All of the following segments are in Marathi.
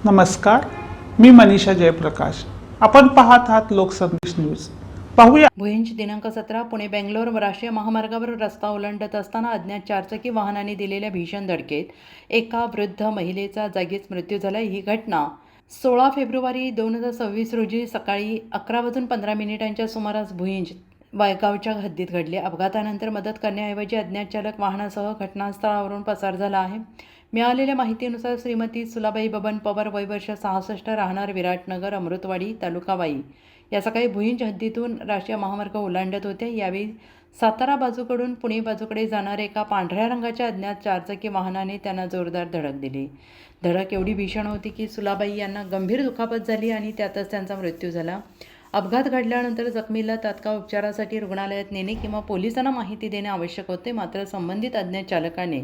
नमस्कार, मी मनीषा जयप्रकाश. आपण पाहत आहात लोकसंदेश न्यूज. पाहूया. भुईंज दिनांक 17 पुणे बेंगलोर राष्ट्रीय महामार्गावर रस्ता ओलांडत असताना अज्ञात चारचाकी वाहनाने दिलेल्या भीषण धडकेत एका वृद्ध महिलेचा जागीच मृत्यू झाला. ही घटना 16 फेब्रुवारी 2026 रोजी सकाळी 11:15 सुमारास भुईंज गावच्या हद्दीत घडली. अपघातानंतर मदत करण्याऐवजी अज्ञात चालक वाहनासह घटनास्थळावरून पसार झाला आहे. मिळालेल्या माहितीनुसार श्रीमती सुलाबाई बबन पवार वय वर्ष 66 राहणार विराटनगर अमृतवाडी तालुका वाई या सकाळी भुईंज हद्दीतून राष्ट्रीय महामार्ग ओलांडत होत्या. यावेळी सातारा बाजूकडून पुणे बाजूकडे जाणाऱ्या एका पांढऱ्या रंगाच्या अज्ञात चारचाकी वाहनाने त्यांना जोरदार धडक दिली. धडक एवढी भीषण होती की सुलाबाई यांना गंभीर दुखापत झाली आणि त्यातच त्यांचा मृत्यू झाला. अपघात घडल्यानंतर जखमीला तात्काळ उपचारासाठी रुग्णालयात नेणे किंवा पोलिसांना माहिती देणे आवश्यक होते. मात्र संबंधित अज्ञात चालकाने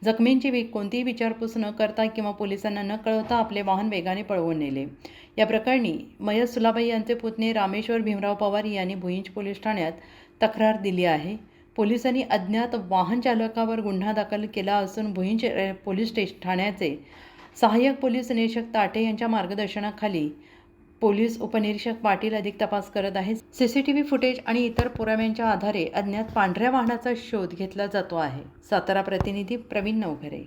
जखमींची कोणतीही विचारपूस न करता किंवा पोलिसांना न कळवता आपले वाहन वेगाने पळवून नेले. या प्रकरणी मयत सुलाबाई यांचे पुतणे रामेश्वर भीमराव पवार यांनी भुईंज पोलीस ठाण्यात तक्रार दिली आहे. पोलिसांनी अज्ञात वाहन चालकावर गुन्हा दाखल केला असून भुईंज पोलीस ठाण्याचे सहाय्यक पोलीस निरीक्षक ताटे यांच्या मार्गदर्शनाखाली पोलीस उपनिरीक्षक पाटील अधिक तपास करत आहेत. सीसीटीव्ही फुटेज आणि इतर पुराव्यांच्या आधारे अज्ञात पांढऱ्या वाहनाचा शोध घेतला जातो आहे. सातारा प्रतिनिधी प्रवीण नवघरे.